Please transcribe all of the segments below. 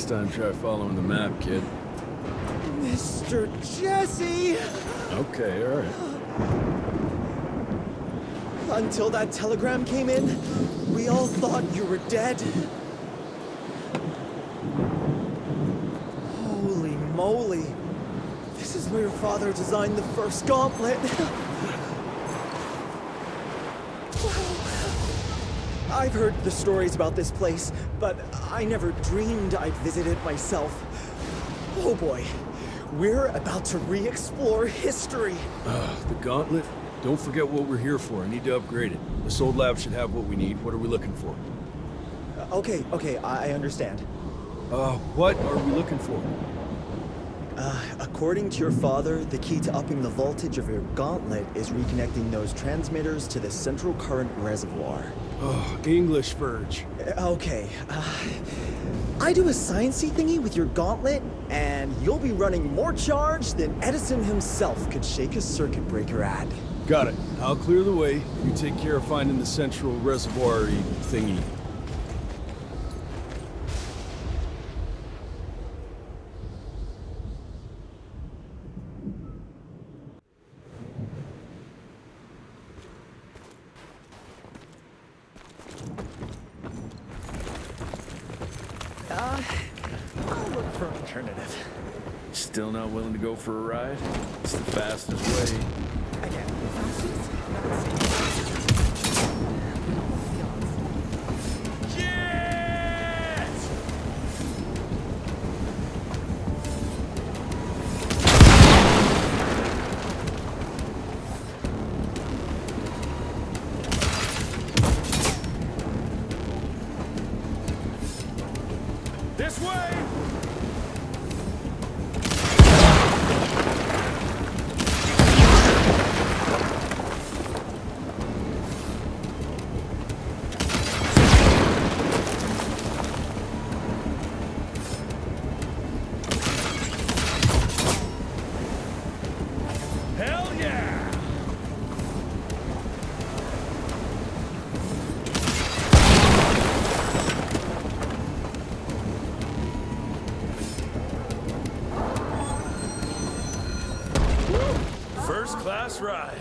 time, try following the map, kid. Mr. Jesse! Okay, alright. Until that telegram came in, we all thought you were dead. Holy moly. This is where your father designed the first gauntlet. I've heard the stories about this place, but I never dreamed I'd visit it myself. Oh boy, we're about to re-explore history. The gauntlet? Don't forget what we're here for. I need to upgrade it. This old lab should have what we need. What are we looking for? Okay, I understand. What are we looking for? According to your father, the key to upping the voltage of your gauntlet is reconnecting those transmitters to the central current reservoir. Oh, English Verge. Okay, I do a sciencey thingy with your gauntlet, and you'll be running more charge than Edison himself could shake a circuit breaker at. Got it. I'll clear the way. You take care of finding the central reservoir-y thingy. I'll look for an alternative. Still not willing to go for a ride? It's the fastest way. Again, This way! Hell yeah! First class ride.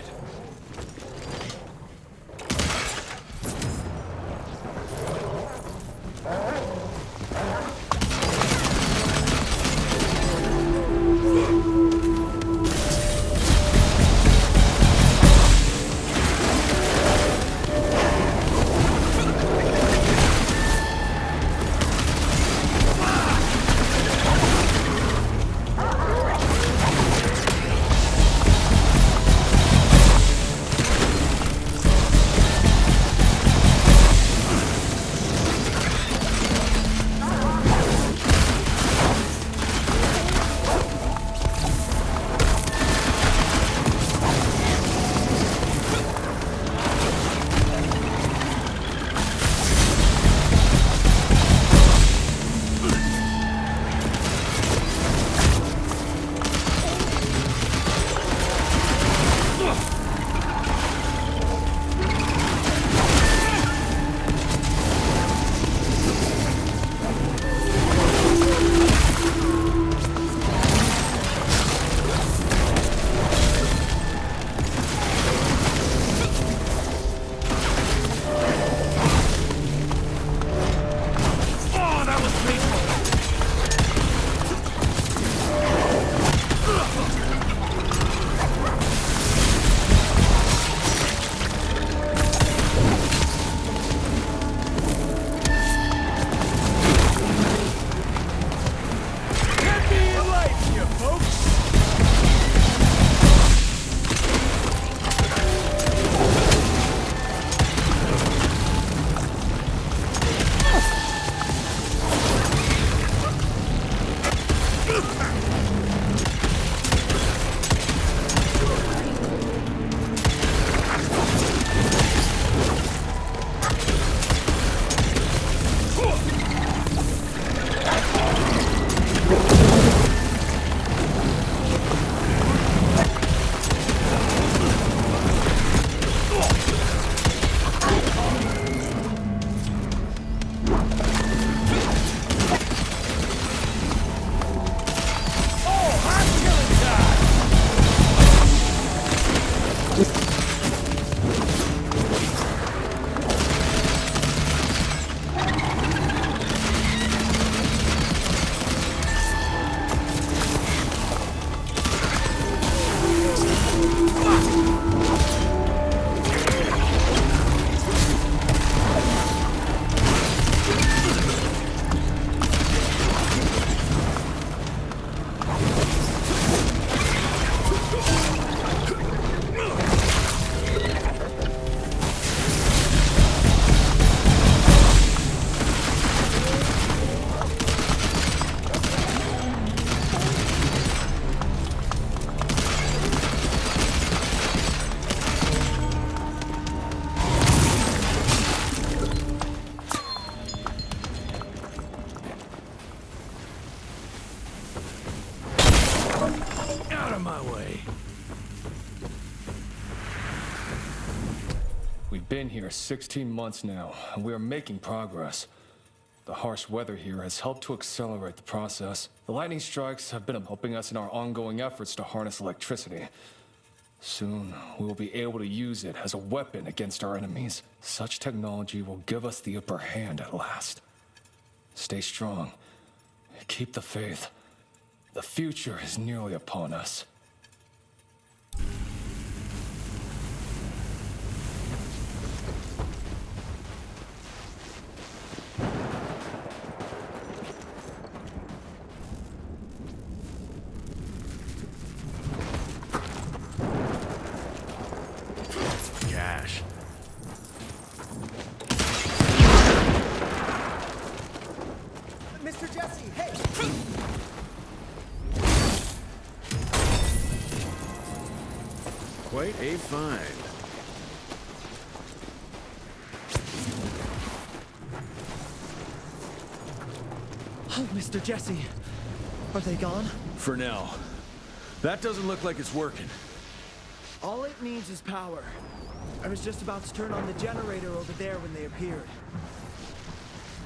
Out of my way. We've been here 16 months now, and we are making progress. The harsh weather here has helped to accelerate the process. The lightning strikes have been helping us in our ongoing efforts to harness electricity. Soon, we will be able to use it as a weapon against our enemies. Such technology will give us the upper hand at last. Stay strong. Keep the faith. The future is nearly upon us. Cash. Mr. Jesse, hey! Quite a find. Oh, Mr. Jesse. Are they gone? For now. That doesn't look like it's working. All it needs is power. I was just about to turn on the generator over there when they appeared.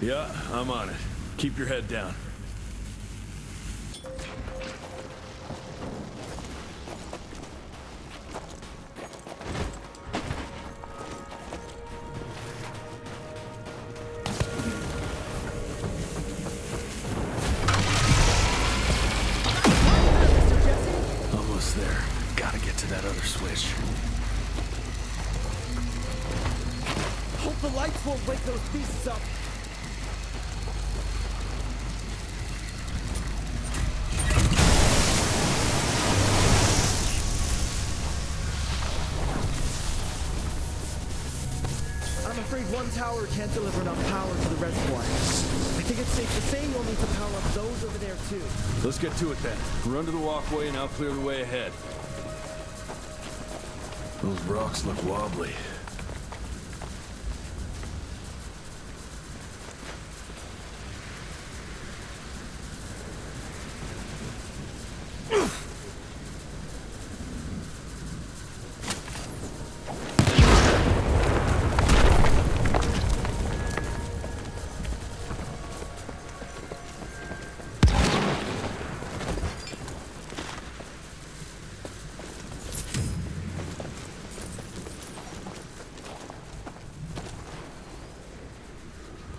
Yeah, I'm on it. Keep your head down. Mr. Jesse? Almost there. Gotta get to that other switch. Hope the lights won't wake those beasts up. I'm afraid one tower can't deliver enough power to the reservoir. I think it's safe to say you'll need to power up those over there too. Let's get to it then. Run to the walkway and I'll clear the way ahead. Those rocks look wobbly.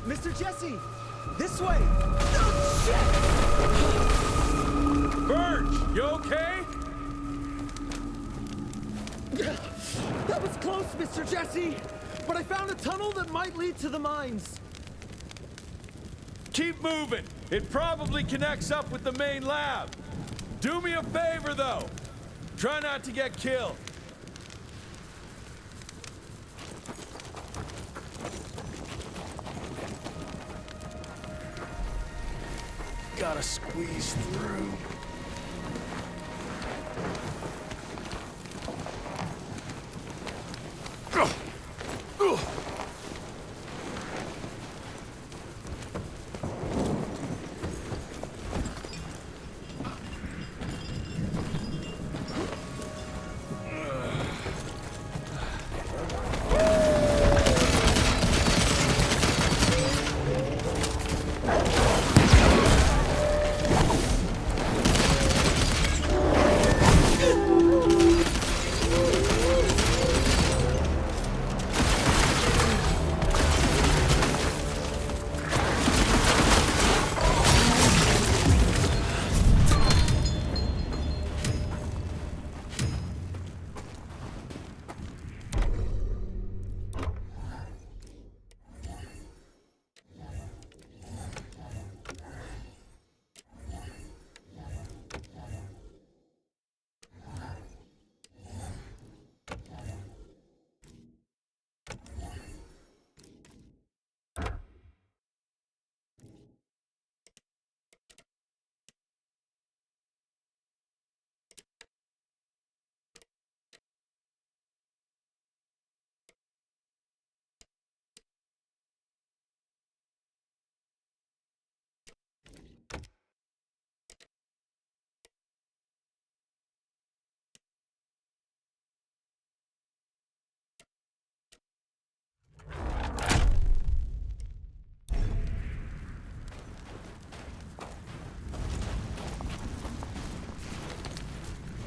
Mr. Jesse! This way! Oh, Burge, you okay? shit! That was close, Mr. Jesse! But I found a tunnel that might lead to the mines. Keep moving. It probably connects up with the main lab. Do me a favor, though. Try not to get killed. Gotta squeeze through.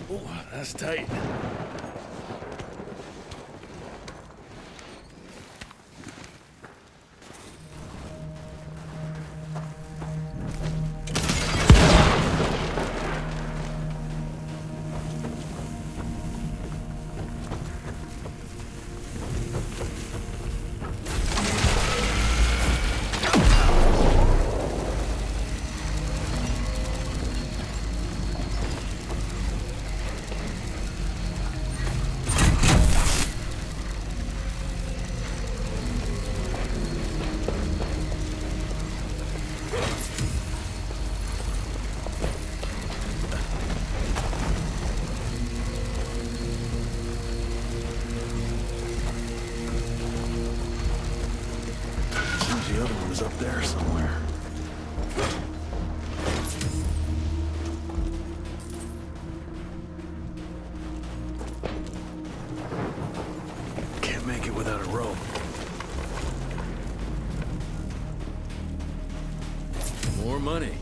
Oh, that's tight. The other one was up there somewhere. Can't make it without a rope. More money.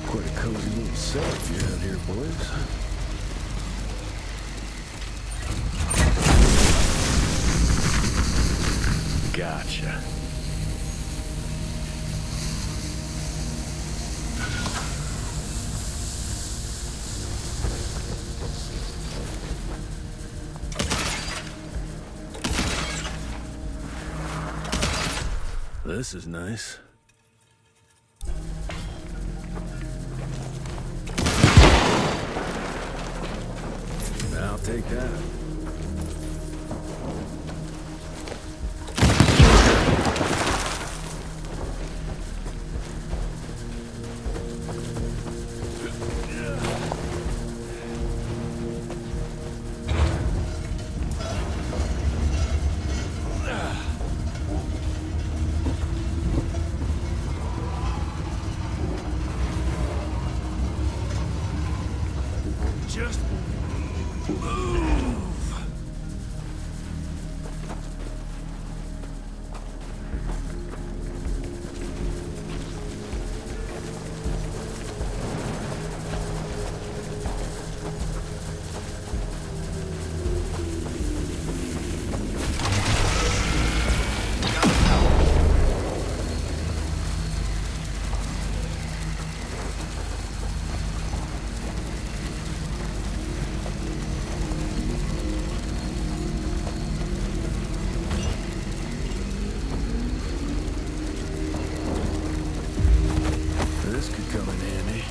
Quite a cozy little setup you have here, boys. Gotcha. This is nice. I'll take that. Just move. This could come in handy.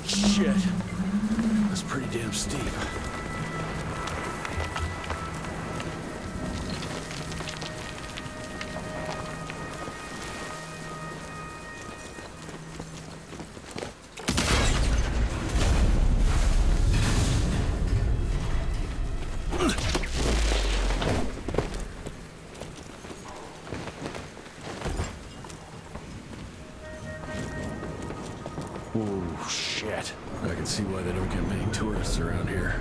Shit. That's pretty damn steep. I can see why they don't get many tourists around here.